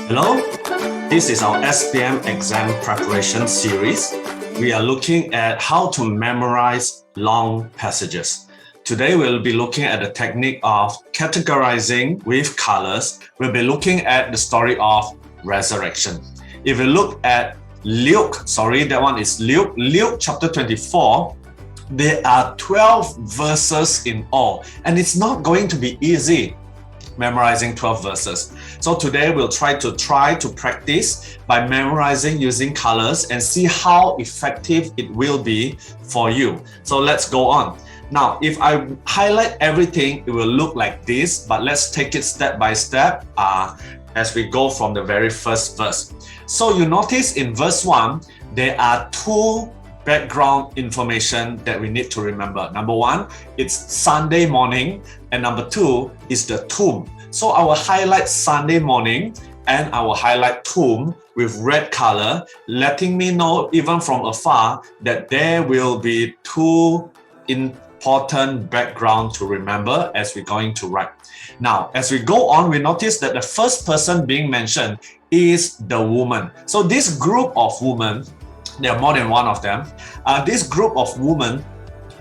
Hello, this is our SPM exam preparation series. We are looking at how to memorize long passages. Today we'll be looking at the technique of categorizing with colors. We'll be looking at the story of resurrection. If you look at Luke chapter 24, there are 12 verses in all, and it's not going to be easy memorizing 12 verses. So today we'll try to practice by memorizing using colors and see how effective it will be for you. So let's go on. Now, if I highlight everything, it will look like this, but let's take it step by step as we go from the very first verse. So you notice in verse 1, there are two background information that we need to remember. Number one, it's Sunday morning, and number two is the tomb. So I will highlight Sunday morning and I will highlight tomb with red color, letting me know even from afar that there will be two important background to remember as we're going to write. Now, as we go on, we notice that the first person being mentioned is the woman. So this group of women, there are more than one of them. This group of women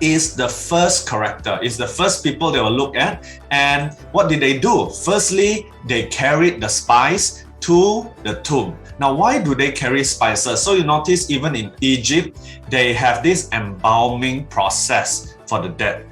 is the first character, is the first people they will look at. And what did they do? Firstly, they carried the spice to the tomb. Now, why do they carry spices? So you notice even in Egypt, they have this embalming process for the dead.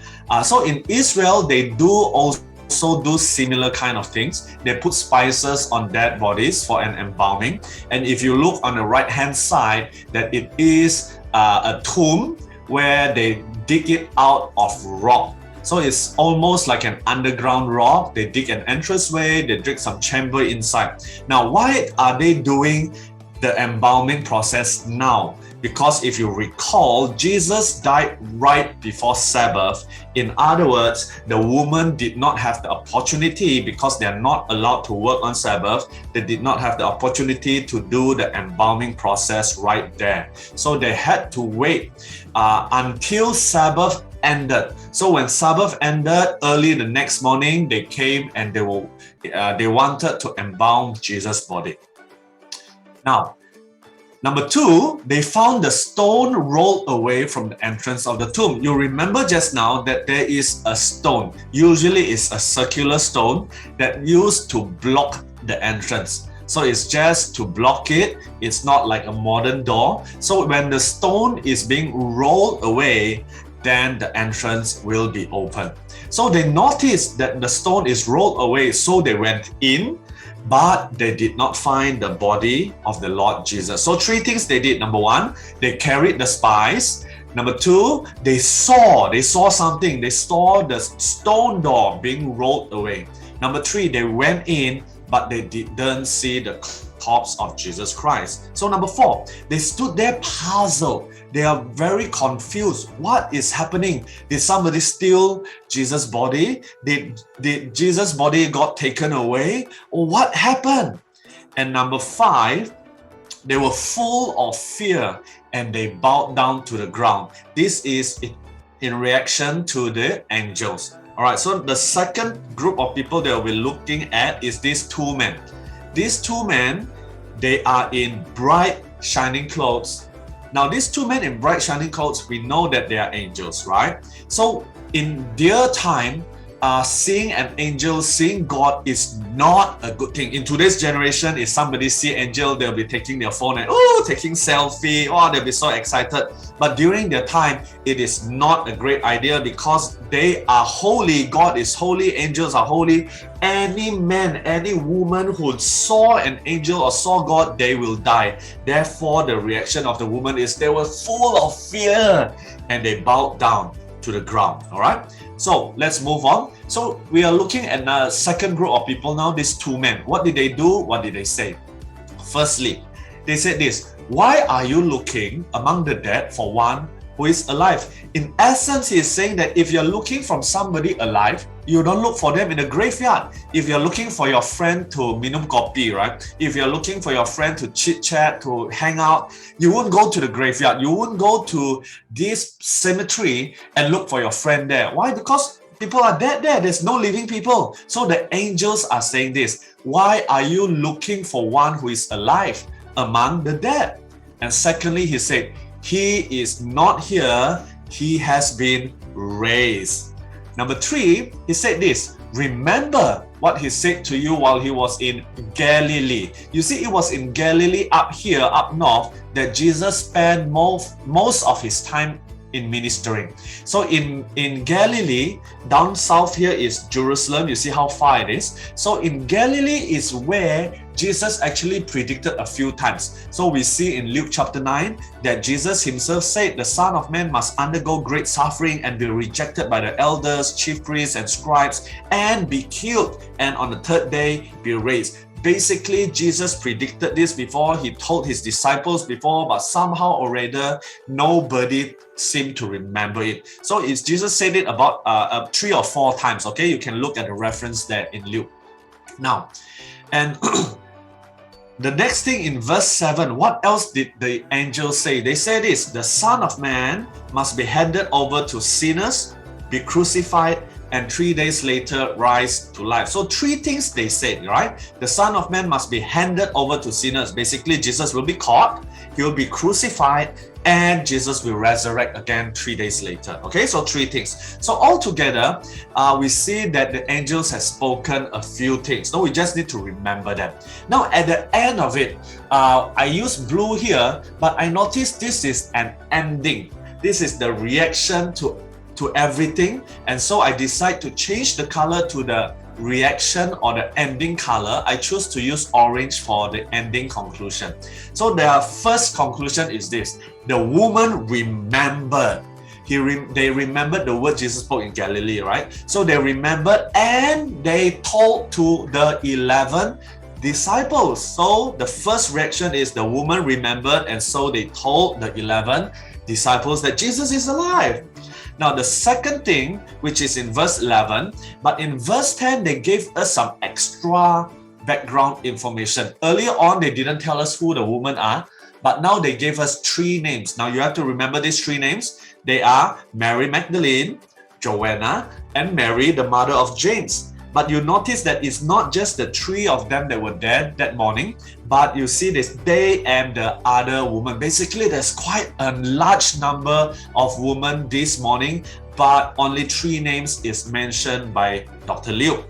So in Israel, they do also do similar kind of things. They put spices on dead bodies for an embalming. And if you look on the right hand side, that it is a tomb where they dig it out of rock. So it's almost like an underground rock. They dig an entranceway, they dig some chamber inside. Now, why are they doing the embalming process now? Because if you recall, Jesus died right before Sabbath. In other words, the woman did not have the opportunity, because they are not allowed to work on Sabbath, they did not have the opportunity to do the embalming process right there. So they had to wait until Sabbath ended. So when Sabbath ended, early the next morning, they came and they wanted to embalm Jesus' body. Now, number two, they found the stone rolled away from the entrance of the tomb. You remember just now that there is a stone. Usually it's a circular stone that used to block the entrance. So it's just to block it. It's not like a modern door. So when the stone is being rolled away, then the entrance will be open. So they noticed that the stone is rolled away, so they went in, but they did not find the body of the Lord Jesus. So three things they did. Number one, they carried the spice. Number two, they saw something. They saw the stone door being rolled away. Number three, they went in, but they didn't see the corpse of Jesus Christ. So number four, they stood there puzzled. They are very confused. What is happening? Did somebody steal Jesus' body? Did Jesus' body got taken away? Or what happened? And number five, they were full of fear and they bowed down to the ground. This is in reaction to the angels. All right, so the second group of people that we're looking at is these two men. These two men, they are in bright, shining clothes. Now, these two men in bright, shining clothes, we know that they are angels, right? So, in their time, seeing an angel, seeing God is not a good thing. In today's generation, if somebody see angel, they'll be taking their phone and taking selfie. They'll be so excited. But during their time, it is not a great idea, because they are holy. God is holy. Angels are holy. Any man, any woman who saw an angel or saw God, they will die. Therefore, the reaction of the woman is they were full of fear and they bowed down to the ground. All right. So let's move on. So we are looking at a second group of people now, these two men. What did they do? What did they say? Firstly, they said this: why are you looking among the dead for one who is alive? In essence, he is saying that if you're looking for somebody alive, you don't look for them in the graveyard. If you're looking for your friend to minum kopi, right? If you're looking for your friend to chit chat, to hang out, you wouldn't go to the graveyard. You wouldn't go to this cemetery and look for your friend there. Why? Because People are dead there. There's no living people. So the angels are saying this. Why are you looking for one who is alive among the dead? And secondly, he said, he is not here. He has been raised. Number 3, he said this. Remember what he said to you while he was in Galilee. You see, it was in Galilee up here, up north, that Jesus spent most of his time in ministering. So in Galilee, down south here is Jerusalem. You see how far it is. So in Galilee is where Jesus actually predicted a few times. So we see in Luke chapter 9 that Jesus himself said the Son of Man must undergo great suffering and be rejected by the elders, chief priests and scribes and be killed, and on the third day be raised. Basically, Jesus predicted this before. He told his disciples before, but somehow or rather, nobody seemed to remember it. So Jesus said it about 3 or 4 times. Okay, you can look at the reference there in Luke. Now, and the next thing in verse 7, what else did the angels say? They said this, the Son of Man must be handed over to sinners, be crucified, and 3 days later rise to life. So 3 things they said, right? The Son of Man must be handed over to sinners. Basically, Jesus will be caught, he will be crucified, and Jesus will resurrect again 3 days later. Okay, so 3 things. So altogether, we see that the angels have spoken a few things. Now we just need to remember them. Now at the end of it, I use blue here, but I noticed this is an ending. This is the reaction to everything, and so I decide to change the color to the reaction or the ending color. I choose to use orange for the ending conclusion. So the first conclusion is this: the woman remembered. They remembered the word Jesus spoke in Galilee, right? So they remembered and they told to the 11 disciples. So the first reaction is the woman remembered, and so they told the 11 disciples that Jesus is alive. Now the second thing, which is in verse 11, but in verse 10 they gave us some extra background information. Earlier on they didn't tell us who the women are, but now they gave us 3 names. Now you have to remember these 3 names. They are Mary Magdalene, Joanna, and Mary, the mother of James. But you notice that it's not just the 3 of them that were dead that morning, but you see this, they and the other woman. Basically, there's quite a large number of women this morning, but only 3 names is mentioned by Dr. Liu.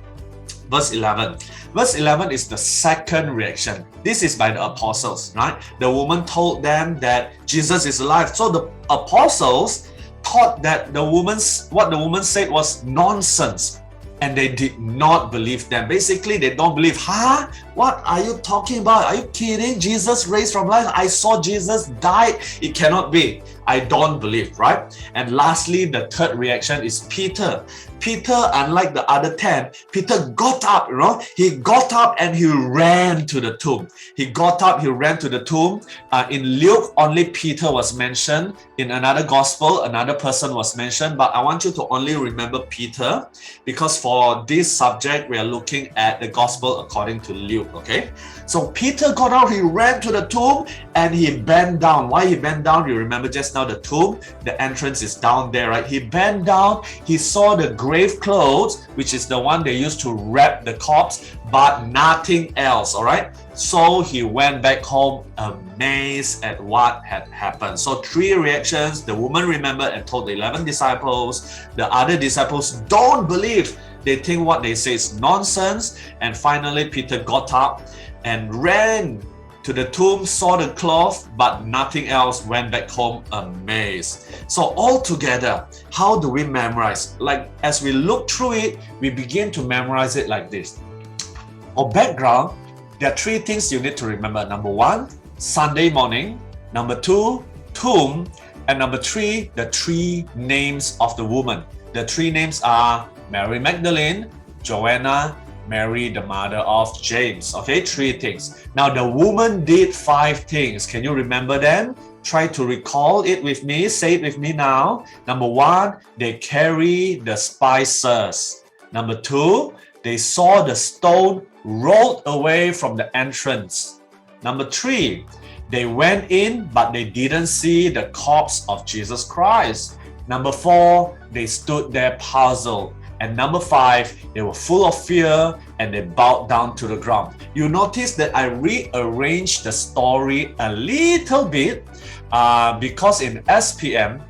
Verse 11. Verse 11 is the second reaction. This is by the apostles, right? The woman told them that Jesus is alive. So the apostles thought that what the woman said was nonsense. And they did not believe them. Basically, they don't believe. Huh? What are you talking about? Are you kidding? Jesus raised from life. I saw Jesus died. It cannot be. I don't believe, right? And lastly, the third reaction is Peter. Peter, unlike the other 10, Peter got up, he got up and he ran to the tomb. He got up, he ran to the tomb. In Luke, only Peter was mentioned. In another gospel, another person was mentioned, but I want you to only remember Peter, because for this subject, we are looking at the gospel according to Luke, okay? So Peter got out, he ran to the tomb and he bent down. Why he bent down? You remember just now the tomb, the entrance is down there, right? He bent down, he saw the grave clothes, which is the one they used to wrap the corpse, but nothing else, all right? So he went back home amazed at what had happened. So 3 reactions: the woman remembered and told the 11 disciples. The other disciples don't believe. They think what they say is nonsense. And finally, Peter got up and ran to the tomb, saw the cloth, but nothing else, went back home amazed. So altogether, how do we memorize? Like, as we look through it, we begin to memorize it like this. Or background, there are 3 things you need to remember. Number 1, Sunday morning. Number 2, tomb. And number 3, the 3 names of the woman. The 3 names are Mary Magdalene, Joanna, Mary, the mother of James. Okay, 3 things. Now the woman did 5 things. Can you remember them? Try to recall it with me. Say it with me now. Number 1, they carry the spices. Number 2, they saw the stone rolled away from the entrance. Number 3, they went in, but they didn't see the corpse of Jesus Christ. Number 4, they stood there puzzled. And number 5, they were full of fear and they bowed down to the ground. You notice that I rearranged the story a little bit because in SPM,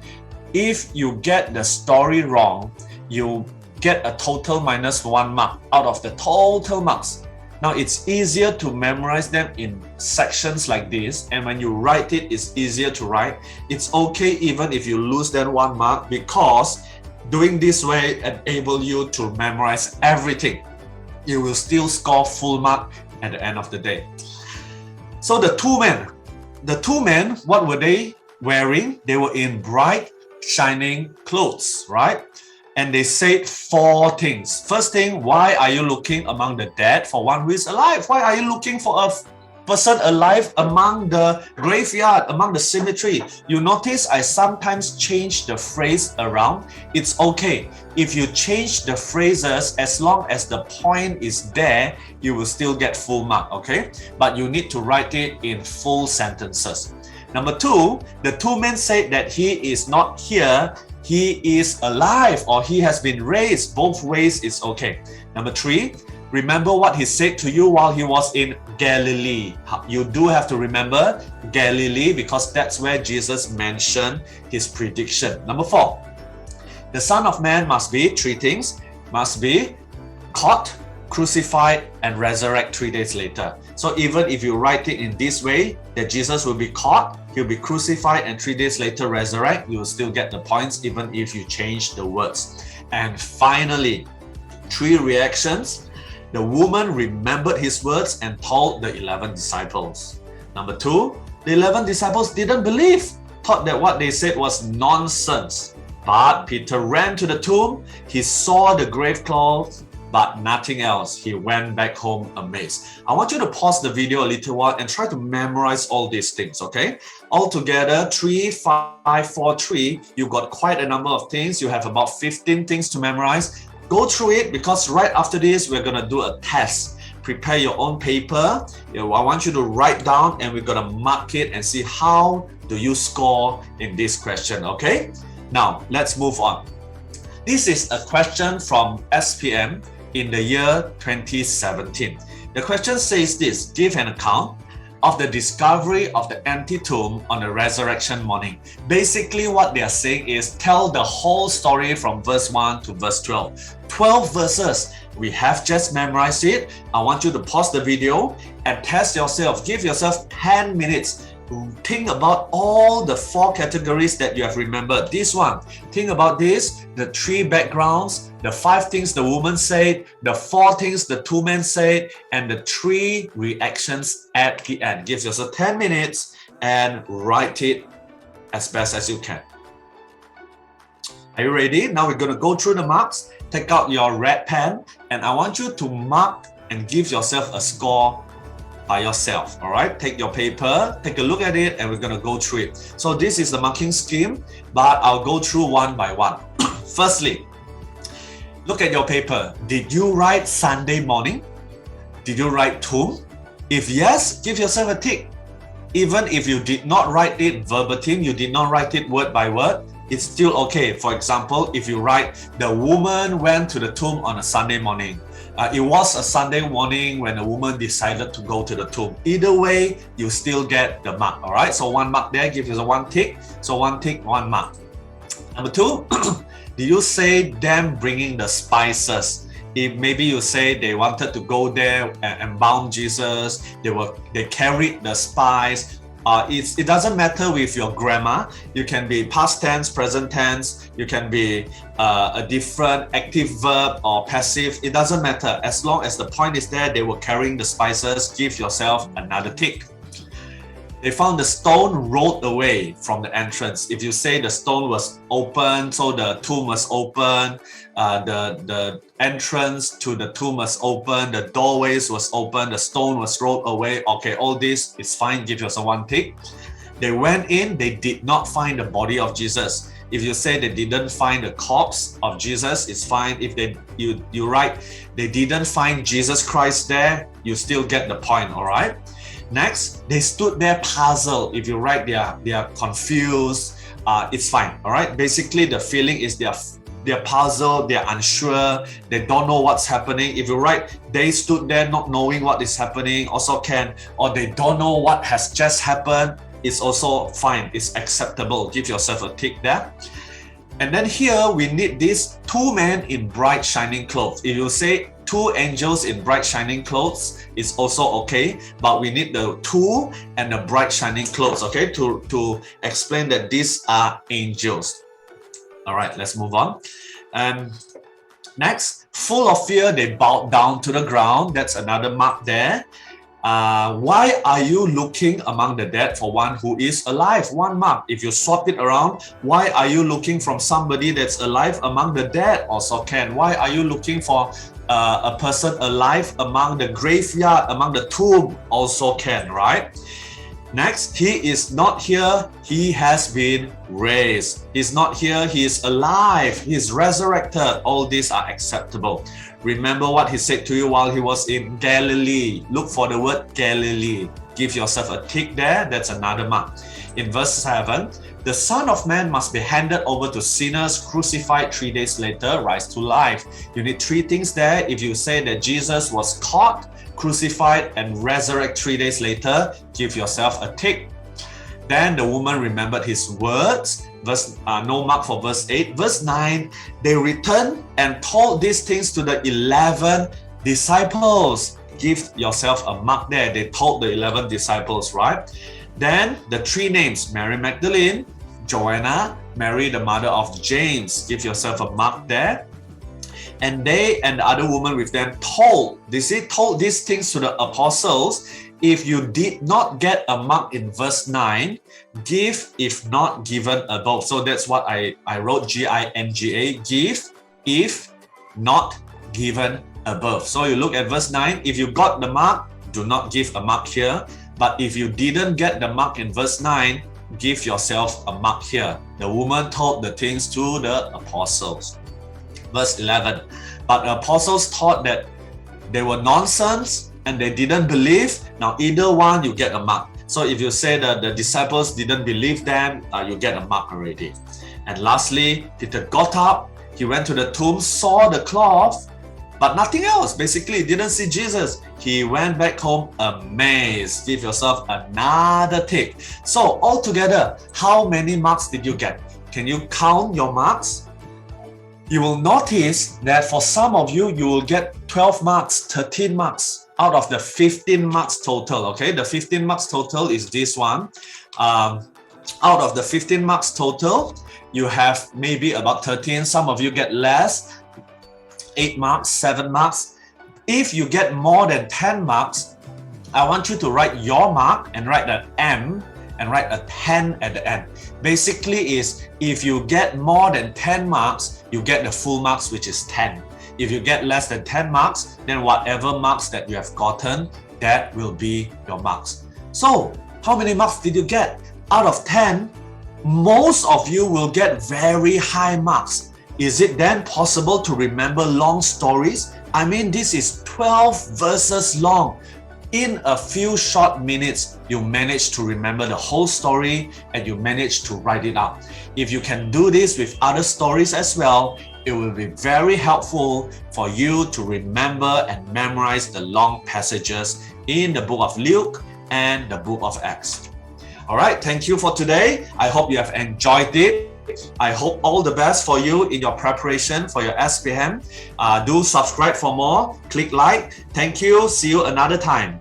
if you get the story wrong, you get a total -1 mark out of the total marks. Now it's easier to memorize them in sections like this, and when you write it, it's easier to write. It's okay even if you lose that 1 mark, because doing this way enable you to memorize everything. You will still score full mark at the end of the day. So the two men, what were they wearing? They were in bright, shining clothes, right? And they said 4 things. First thing, why are you looking among the dead for one who is alive? Why are you looking for a person alive among the graveyard, among the cemetery? You notice I sometimes change the phrase around. It's okay. If you change the phrases, as long as the point is there, you will still get full mark, okay? But you need to write it in full sentences. Number 2, the 2 men said that he is not here, he is alive, or he has been raised. Both ways is okay. Number 3, remember what he said to you while he was in Galilee. You do have to remember Galilee because that's where Jesus mentioned his prediction. Number 4, the Son of Man must be 3 things, must be caught, crucified, and resurrect 3 days later. So even if you write it in this way, that Jesus will be caught, he'll be crucified, and 3 days later resurrect, you will still get the points even if you change the words. And finally, 3 reactions. The woman remembered his words and told the 11 disciples. Number 2, the 11 disciples didn't believe, thought that what they said was nonsense. But Peter ran to the tomb, he saw the grave clothes, but nothing else. He went back home amazed. I want you to pause the video a little while and try to memorize all these things, okay? Altogether, 3, 5, 4, 3, you've got quite a number of things. You have about 15 things to memorize. Go through it, because right after this, we're gonna do a test. Prepare your own paper. I want you to write down and we're gonna mark it and see how do you score in this question, okay? Now, let's move on. This is a question from SPM in the year 2017. The question says this: give an account of the discovery of the empty tomb on the resurrection morning. Basically, what they are saying is tell the whole story from verse 1 to verse 12. 12 verses. We have just memorized it. I want you to pause the video and test yourself. Give yourself 10 minutes. Think about all the 4 categories that you have remembered. This one, think about this, the 3 backgrounds, the 5 things the woman said, the 4 things the 2 men said, and the 3 reactions at the end. Give yourself 10 minutes and write it as best as you can. Are you ready? Now we're going to go through the marks. Take out your red pen and I want you to mark and give yourself a score by yourself. All right, take your paper, take a look at it, and we're going to go through it. So this is the marking scheme, but I'll go through one by one. Firstly, look at your paper. Did you write Sunday morning? Did you write tomb? If yes, give yourself a tick. Even if you did not write it verbatim, you did not write it word by word, it's still okay. For example, if you write the woman went to the tomb on a Sunday morning. It was a Sunday morning when the woman decided to go to the tomb. Either way, you still get the mark, all right? So 1 mark there, give you a 1 tick. So 1 tick, 1 mark. Number 2, did you say them bringing the spices? If maybe you say they wanted to go there and embalm Jesus, they carried the spice. It doesn't matter with your grammar. You can be past tense, present tense. You can be a different active verb or passive. It doesn't matter. As long as the point is there, they were carrying the spices. Give yourself another tick. They found the stone rolled away from the entrance. If you say the stone was open, so the tomb was open, the entrance to the tomb was open, the doorways was open, the stone was rolled away. Okay, all this is fine. Give yourself 1 tick. They went in, they did not find the body of Jesus. If you say they didn't find the corpse of Jesus, it's fine. If you write they didn't find Jesus Christ there, you still get the point, all right? Next, they stood there puzzled. If you write they are confused, it's fine, all right? Basically, the feeling is they are they're puzzled, they're unsure, they don't know what's happening. If you write, they stood there not knowing what is happening, also can. Or they don't know what has just happened, it's also fine, it's acceptable. Give yourself a tick there. And then here we need these two men in bright shining clothes. If you say two angels in bright shining clothes, it's also okay, but we need the two and the bright shining clothes, okay, to explain that these are angels. All right, let's move on. Next, full of fear, they bowed down to the ground. That's another mark there. Why are you looking among the dead for one who is alive? One mark. If you swap it around, why are you looking from somebody that's alive among the dead? Also can. Why are you looking for a person alive among the graveyard, among the tomb? Also can, right? Next, he is not here, he has been raised. He's not here, he is alive, he is resurrected. All these are acceptable. Remember what he said to you while he was in Galilee. Look for the word Galilee. Give yourself a tick there, that's another mark. In verse 7, the Son of Man must be handed over to sinners, crucified 3 days later, rise to life. You need three things there. If you say that Jesus was caught, crucified and resurrected 3 days later, give yourself a tick. Then the woman remembered his words. No mark for verse 8. Verse 9, they returned and told these things to the 11 disciples. Give yourself a mark there. They told the 11 disciples, right? Then the three names, Mary Magdalene, Joanna, Mary the mother of James. Give yourself a mark there. And they and the other woman with them told these things to the apostles. If you did not get a mark in verse 9, give if not given above. So that's what I wrote, G-I-N-G-A, give if not given above. So you look at verse 9, if you got the mark, do not give a mark here. But if you didn't get the mark in verse 9, give yourself a mark here. The woman told the things to the apostles. Verse 11, but the apostles thought that they were nonsense and they didn't believe. Now either one, you get a mark. So if you say that the disciples didn't believe them, you get a mark already. And lastly, Peter got up, he went to the tomb, saw the cloth, but nothing else. Basically, he didn't see Jesus. He went back home amazed. Give yourself another tick. So altogether, how many marks did you get? Can you count your marks? You will notice that for some of you, you will get 12 marks, 13 marks out of the 15 marks total, okay? The 15 marks total is this one. Out of the 15 marks total, you have maybe about 13. Some of you get less, 8 marks, 7 marks. If you get more than 10 marks, I want you to write your mark and write an M and write a 10 at the end. Basically is, if you get more than 10 marks, you get the full marks, which is 10. If you get less than 10 marks, then whatever marks that you have gotten, that will be your marks. So, how many marks did you get? Out of 10, most of you will get very high marks. Is it then possible to remember long stories? I mean, this is 12 verses long. In a few short minutes, you manage to remember the whole story and you manage to write it out. If you can do this with other stories as well, it will be very helpful for you to remember and memorize the long passages in the book of Luke and the book of Acts. All right, thank you for today. I hope you have enjoyed it. I hope all the best for you in your preparation for your SPM. Do subscribe for more. Click like. Thank you. See you another time.